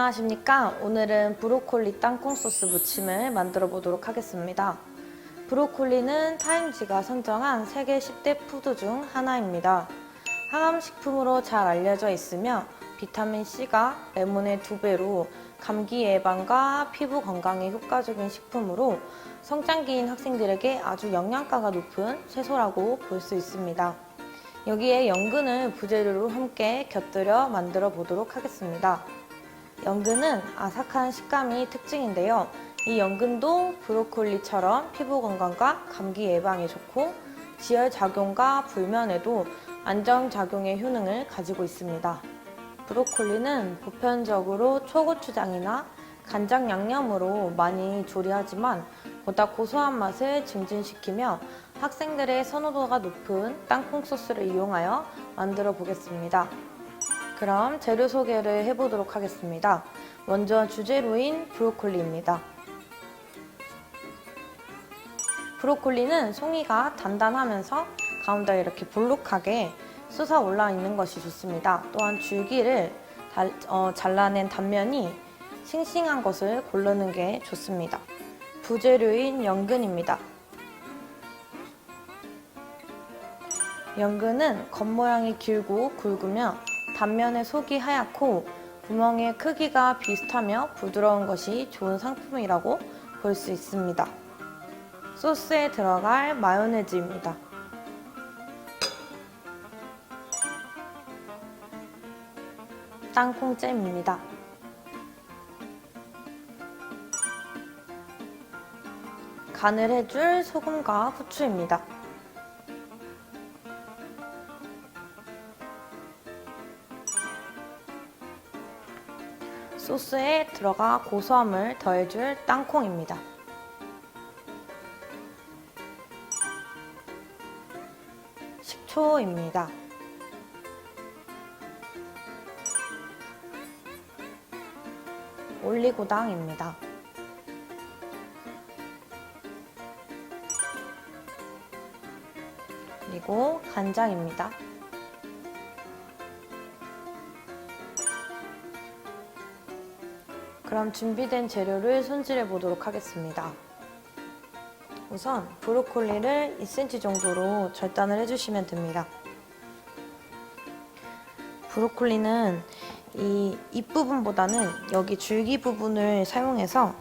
안녕하십니까. 오늘은 브로콜리 땅콩 소스 무침을 만들어 보도록 하겠습니다. 브로콜리는 타임지가 선정한 세계 10대 푸드 중 하나입니다. 항암식품으로 잘 알려져 있으며 비타민C가 레몬의 2배로 감기 예방과 피부 건강에 효과적인 식품으로 성장기인 학생들에게 아주 영양가가 높은 채소라고 볼 수 있습니다. 여기에 연근을 부재료로 함께 곁들여 만들어 보도록 하겠습니다. 연근은 아삭한 식감이 특징인데요. 이 연근도 브로콜리처럼 피부 건강과 감기 예방에 좋고 지혈 작용과 불면에도 안정작용의 효능을 가지고 있습니다. 브로콜리는 보편적으로 초고추장이나 간장 양념으로 많이 조리하지만 보다 고소한 맛을 증진시키며 학생들의 선호도가 높은 땅콩 소스를 이용하여 만들어 보겠습니다. 그럼 재료 소개를 해보도록 하겠습니다. 먼저 주재료인 브로콜리입니다. 브로콜리는 송이가 단단하면서 가운데 이렇게 볼록하게 솟아 올라 있는 것이 좋습니다. 또한 줄기를 잘라낸 단면이 싱싱한 것을 고르는 게 좋습니다. 부재료인 연근입니다. 연근은 겉모양이 길고 굵으며 단면의 속이 하얗고 구멍의 크기가 비슷하며 부드러운 것이 좋은 상품이라고 볼 수 있습니다. 소스에 들어갈 마요네즈입니다. 땅콩잼입니다. 간을 해줄 소금과 후추입니다. 소스에 들어가 고소함을 더해줄 땅콩입니다. 식초입니다. 올리고당입니다. 그리고 간장입니다. 그럼 준비된 재료를 손질해 보도록 하겠습니다. 우선 브로콜리를 2cm 정도로 절단을 해주시면 됩니다. 브로콜리는 이 잎부분보다는 여기 줄기 부분을 사용해서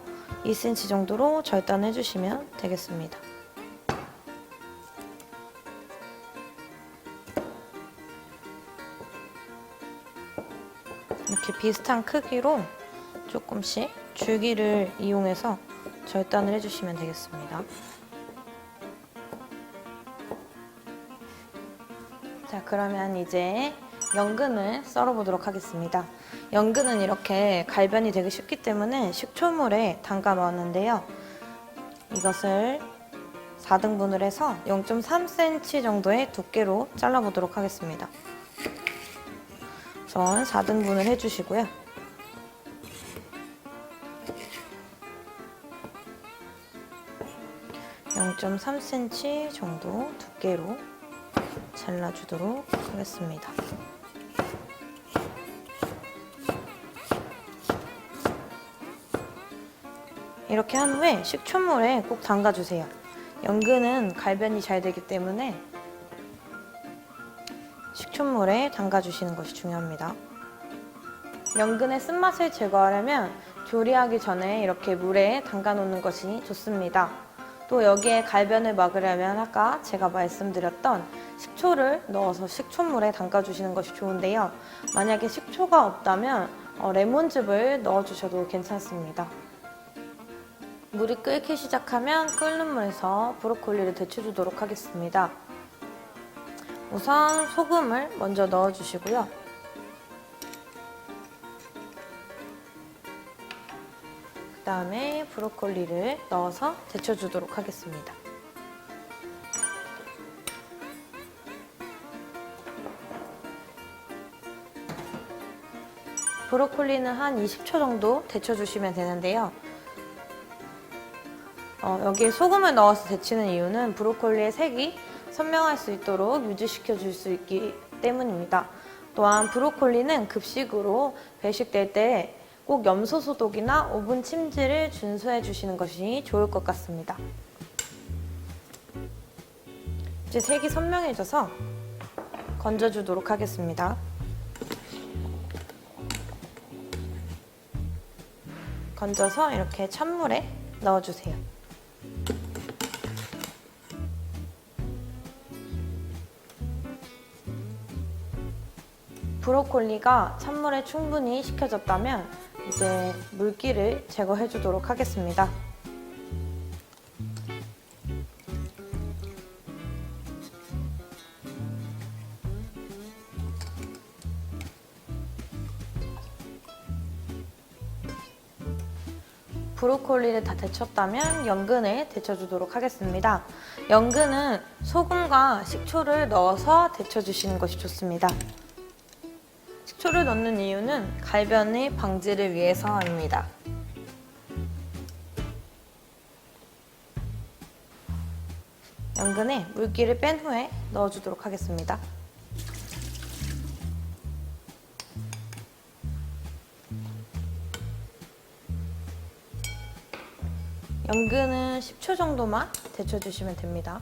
2cm 정도로 절단해 주시면 되겠습니다. 이렇게 비슷한 크기로 조금씩 줄기를 이용해서 절단을 해주시면 되겠습니다. 자, 그러면 이제 연근을 썰어 보도록 하겠습니다. 연근은 이렇게 갈변이 되기 쉽기 때문에 식초물에 담가 넣었는데요. 이것을 4등분을 해서 0.3cm 정도의 두께로 잘라 보도록 하겠습니다. 우선 4등분을 해주시고요. (0.3cm) 정도 두께로 잘라주도록 하겠습니다. 이렇게 한 후에 식초물에 꼭 담가주세요. 연근은 갈변이 잘 되기 때문에 식초물에 담가주시는 것이 중요합니다. 연근의 쓴맛을 제거하려면 조리하기 전에 이렇게 물에 담가 놓는 것이 좋습니다. 또 여기에 갈변을 막으려면 아까 제가 말씀드렸던 식초를 넣어서 식초물에 담가주시는 것이 좋은데요. 만약에 식초가 없다면 레몬즙을 넣어주셔도 괜찮습니다. 물이 끓기 시작하면 끓는 물에서 브로콜리를 데쳐주도록 하겠습니다. 우선 소금을 먼저 넣어주시고요. 그 다음에 브로콜리를 넣어서 데쳐주도록 하겠습니다. 브로콜리는 한 20초 정도 데쳐주시면 되는데요. 여기에 소금을 넣어서 데치는 이유는 브로콜리의 색이 선명할 수 있도록 유지시켜 줄 수 있기 때문입니다. 또한 브로콜리는 급식으로 배식될 때 꼭 염소 소독이나 오븐 침지를 준수해 주시는 것이 좋을 것 같습니다. 이제 색이 선명해져서 건져주도록 하겠습니다. 건져서 이렇게 찬물에 넣어주세요. 브로콜리가 찬물에 충분히 식혀졌다면 이제 물기를 제거해 주도록 하겠습니다. 브로콜리를 다 데쳤다면 연근을 데쳐주도록 하겠습니다. 연근은 소금과 식초를 넣어서 데쳐주시는 것이 좋습니다. 식초를 넣는 이유는 갈변의 방지를 위해서입니다. 연근에 물기를 뺀 후에 넣어주도록 하겠습니다. 연근은 10초 정도만 데쳐주시면 됩니다.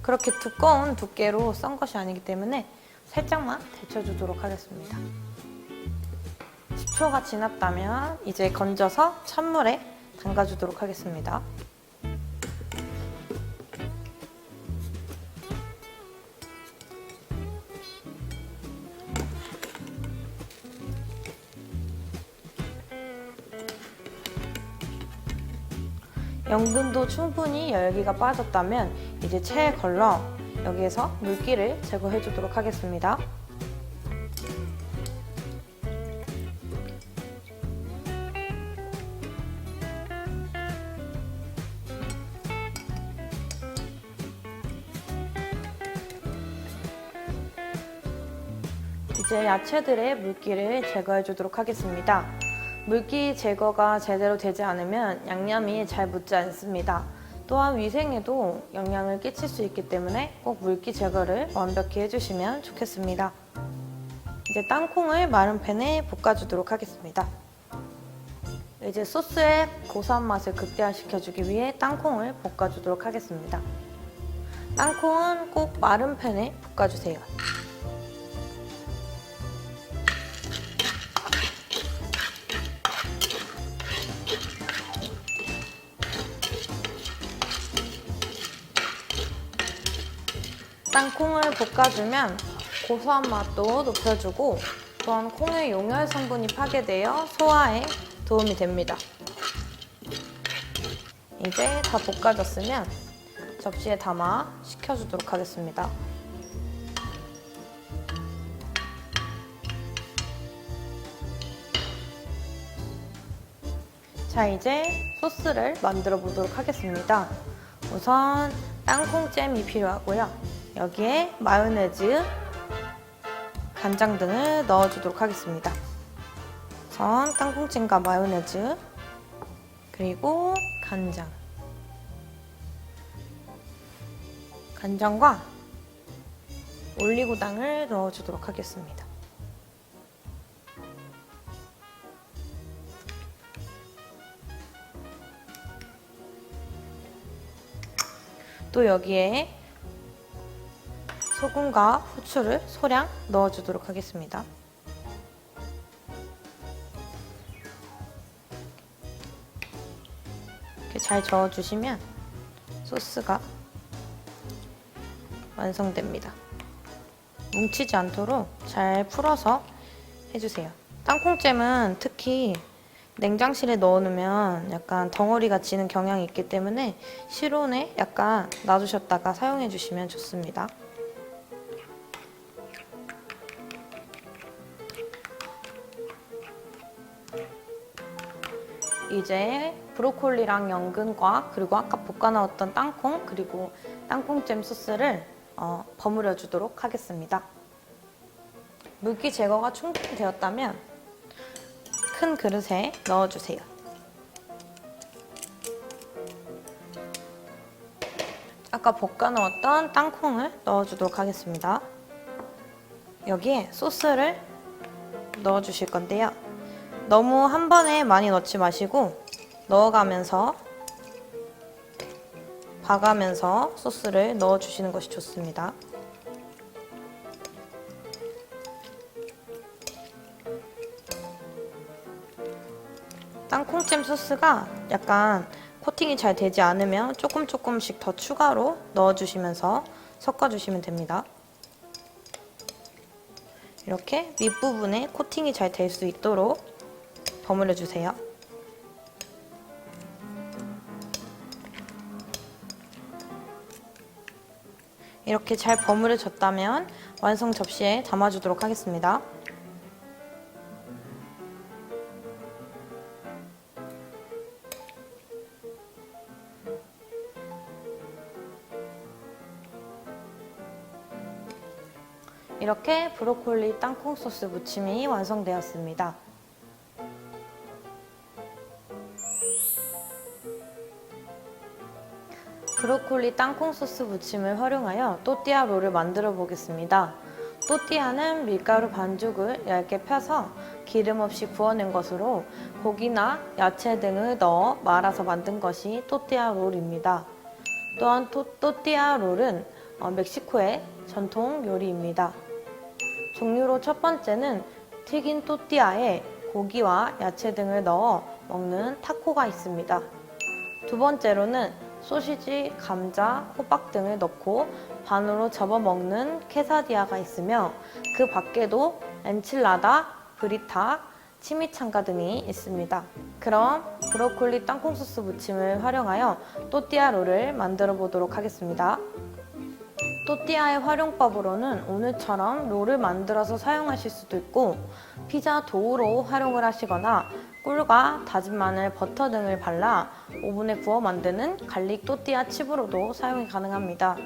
그렇게 두꺼운 두께로 썬 것이 아니기 때문에 살짝만 데쳐주도록 하겠습니다. 10초가 지났다면 이제 건져서 찬물에 담가주도록 하겠습니다. 연근도 충분히 열기가 빠졌다면 이제 체에 걸러 여기에서 물기를 제거해 주도록 하겠습니다. 이제 야채들의 물기를 제거해 주도록 하겠습니다. 물기 제거가 제대로 되지 않으면 양념이 잘 묻지 않습니다. 또한 위생에도 영향을 끼칠 수 있기 때문에 꼭 물기 제거를 완벽히 해주시면 좋겠습니다. 이제 땅콩을 마른 팬에 볶아주도록 하겠습니다. 이제 소스의 고소한 맛을 극대화시켜주기 위해 땅콩을 볶아주도록 하겠습니다. 땅콩은 꼭 마른 팬에 볶아주세요. 땅콩을 볶아주면 고소한 맛도 높여주고 또한 콩의 용혈 성분이 파괴되어 소화에 도움이 됩니다. 이제 다 볶아졌으면 접시에 담아 식혀주도록 하겠습니다. 자, 이제 소스를 만들어 보도록 하겠습니다. 우선 땅콩잼이 필요하고요. 여기에 마요네즈, 간장 등을 넣어주도록 하겠습니다. 우선 땅콩잼과 마요네즈, 그리고 간장과 올리고당을 넣어주도록 하겠습니다. 또 여기에 소금과 후추를 소량 넣어주도록 하겠습니다. 이렇게 잘 저어주시면 소스가 완성됩니다. 뭉치지 않도록 잘 풀어서 해주세요. 땅콩잼은 특히 냉장실에 넣어놓으면 약간 덩어리가 지는 경향이 있기 때문에 실온에 약간 놔두셨다가 사용해주시면 좋습니다. 이제 브로콜리랑 연근과 그리고 아까 볶아 넣었던 땅콩 그리고 땅콩잼 소스를 버무려 주도록 하겠습니다. 물기 제거가 충분히 되었다면 큰 그릇에 넣어주세요. 아까 볶아 넣었던 땅콩을 넣어주도록 하겠습니다. 여기에 소스를 넣어주실 건데요. 너무 한 번에 많이 넣지 마시고 넣어가면서 봐가면서 소스를 넣어주시는 것이 좋습니다. 땅콩잼 소스가 약간 코팅이 잘 되지 않으면 조금씩 더 추가로 넣어주시면서 섞어주시면 됩니다. 이렇게 밑부분에 코팅이 잘 될 수 있도록 버무려 주세요. 이렇게 잘 버무려졌다면 완성 접시에 담아주도록 하겠습니다. 이렇게 브로콜리 땅콩 소스 무침이 완성되었습니다. 브로콜리 땅콩 소스 무침을 활용하여 또띠아 롤을 만들어 보겠습니다. 또띠아는 밀가루 반죽을 얇게 펴서 기름 없이 구워낸 것으로 고기나 야채 등을 넣어 말아서 만든 것이 또띠아 롤입니다. 또한 또띠아 롤은 멕시코의 전통 요리입니다. 종류로 첫 번째는 튀긴 또띠아에 고기와 야채 등을 넣어 먹는 타코가 있습니다. 두 번째로는 소시지, 감자, 호박 등을 넣고 반으로 접어 먹는 케사디아가 있으며 그 밖에도 엔칠라다, 브리타, 치미창가 등이 있습니다. 그럼 브로콜리 땅콩 소스 무침을 활용하여 또띠아 롤을 만들어 보도록 하겠습니다. 또띠아의 활용법으로는 오늘처럼 롤을 만들어서 사용하실 수도 있고 피자 도우로 활용을 하시거나 꿀과 다진 마늘, 버터 등을 발라 오븐에 구워 만드는 갈릭 또띠아 칩으로도 사용이 가능합니다.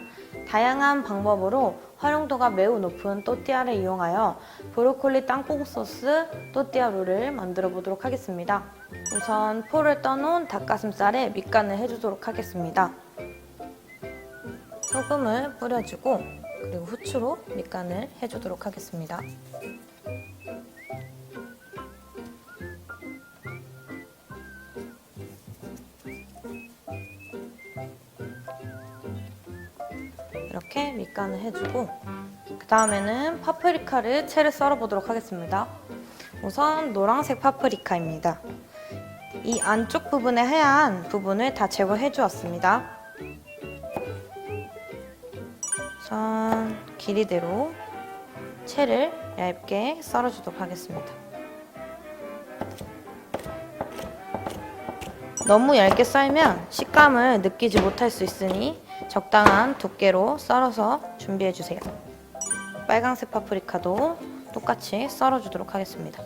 다양한 방법으로 활용도가 매우 높은 또띠아를 이용하여 브로콜리 땅콩 소스 또띠아 롤을 만들어 보도록 하겠습니다. 우선 포를 떠놓은 닭가슴살에 밑간을 해주도록 하겠습니다. 소금을 뿌려주고 그리고 후추로 밑간을 해주도록 하겠습니다. 이렇게 밑간을 해주고 그 다음에는 파프리카를 채를 썰어 보도록 하겠습니다. 우선 노란색 파프리카입니다. 이 안쪽 부분의 하얀 부분을 다 제거해 주었습니다. 우선 길이대로 채를 얇게 썰어주도록 하겠습니다. 너무 얇게 썰면 식감을 느끼지 못할 수 있으니 적당한 두께로 썰어서 준비해주세요. 빨간색 파프리카도 똑같이 썰어주도록 하겠습니다.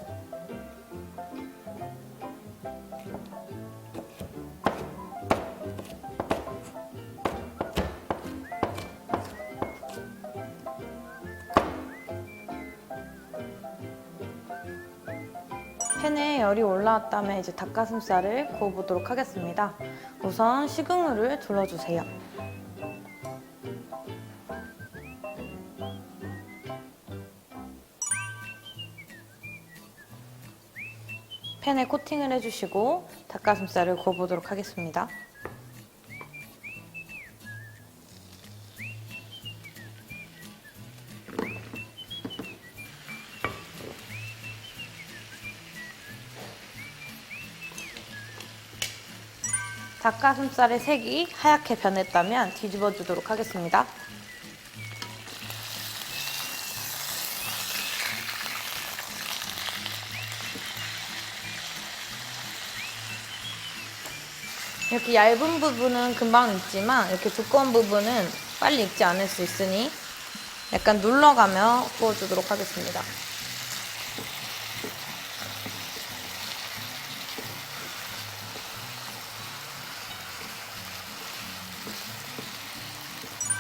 팬에 열이 올라왔다면 이제 닭가슴살을 구워보도록 하겠습니다. 우선 식용유를 둘러주세요. 팬에 코팅을 해주시고 닭가슴살을 구워보도록 하겠습니다. 닭가슴살의 색이 하얗게 변했다면 뒤집어 주도록 하겠습니다. 이렇게 얇은 부분은 금방 익지만 이렇게 두꺼운 부분은 빨리 익지 않을 수 있으니 약간 눌러가며 구워주도록 하겠습니다.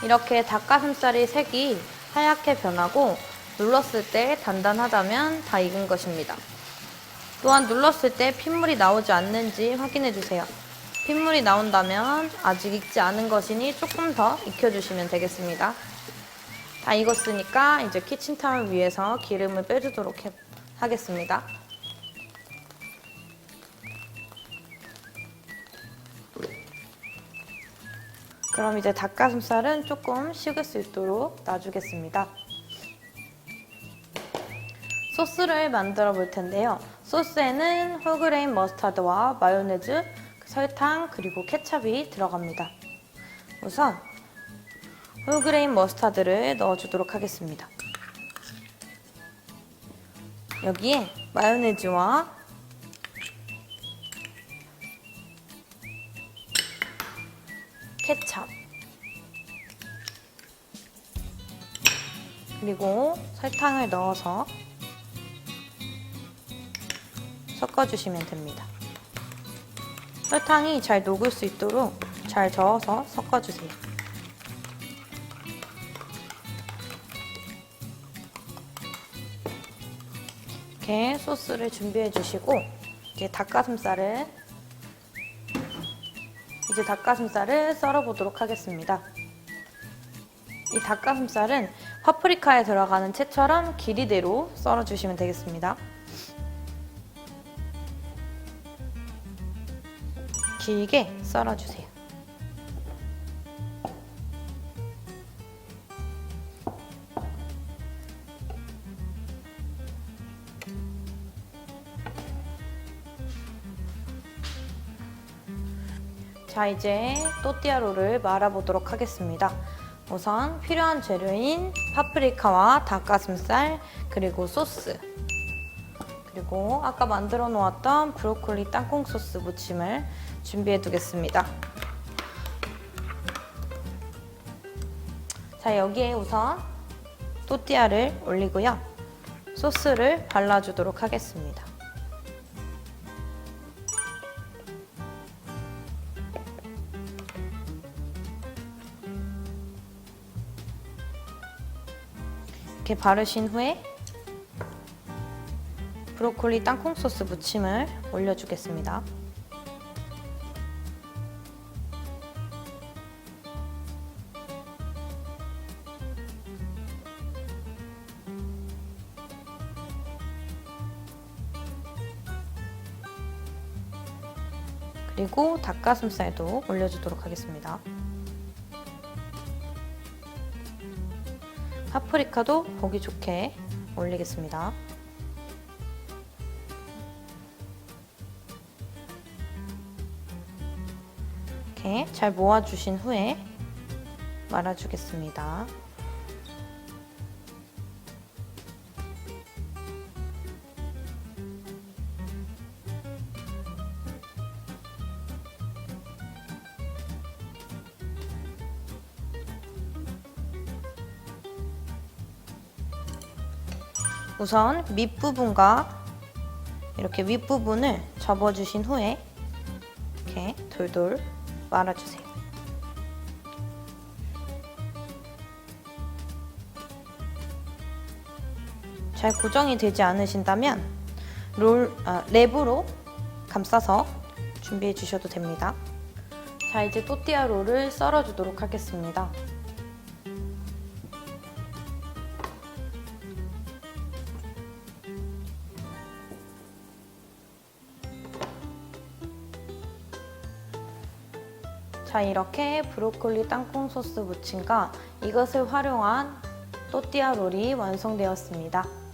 이렇게 닭가슴살의 색이 하얗게 변하고 눌렀을 때 단단하다면 다 익은 것입니다. 또한 눌렀을 때 핏물이 나오지 않는지 확인해 주세요. 핏물이 나온다면 아직 익지 않은 것이니 조금 더 익혀주시면 되겠습니다. 다 익었으니까 이제 키친타올 위에서 기름을 빼주도록 하겠습니다. 그럼 이제 닭가슴살은 조금 식을 수 있도록 놔주겠습니다. 소스를 만들어 볼 텐데요. 소스에는 홀그레인 머스타드와 마요네즈, 설탕, 그리고 케찹이 들어갑니다. 우선 홀그레인 머스타드를 넣어주도록 하겠습니다. 여기에 마요네즈와 케찹, 그리고 설탕을 넣어서 섞어주시면 됩니다. 설탕이 잘 녹을 수 있도록 잘 저어서 섞어주세요. 이렇게 소스를 준비해 주시고 이제 닭가슴살을 썰어 보도록 하겠습니다. 이 닭가슴살은 파프리카에 들어가는 채처럼 길이대로 썰어 주시면 되겠습니다. 길게 썰어 주세요. 자, 이제 또띠아로를 말아보도록 하겠습니다. 우선 필요한 재료인 파프리카와 닭가슴살, 그리고 소스, 그리고 아까 만들어 놓았던 브로콜리 땅콩 소스 무침을 준비해 두겠습니다. 자, 여기에 우선 또띠아를 올리고요. 소스를 발라주도록 하겠습니다. 이렇게 바르신 후에 브로콜리 땅콩 소스 무침을 올려주겠습니다. 그리고 닭가슴살도 올려주도록 하겠습니다. 파프리카도 보기 좋게 올리겠습니다. 이렇게 잘 모아주신 후에 말아주겠습니다. 우선 밑부분과 이렇게 윗부분을 접어주신 후에 이렇게 돌돌 말아주세요. 잘 고정이 되지 않으신다면 랩으로 감싸서 준비해 주셔도 됩니다. 자, 이제 또띠아 롤을 썰어 주도록 하겠습니다. 자, 이렇게 브로콜리 땅콩 소스 무침과 이것을 활용한 또띠아 롤이 완성되었습니다.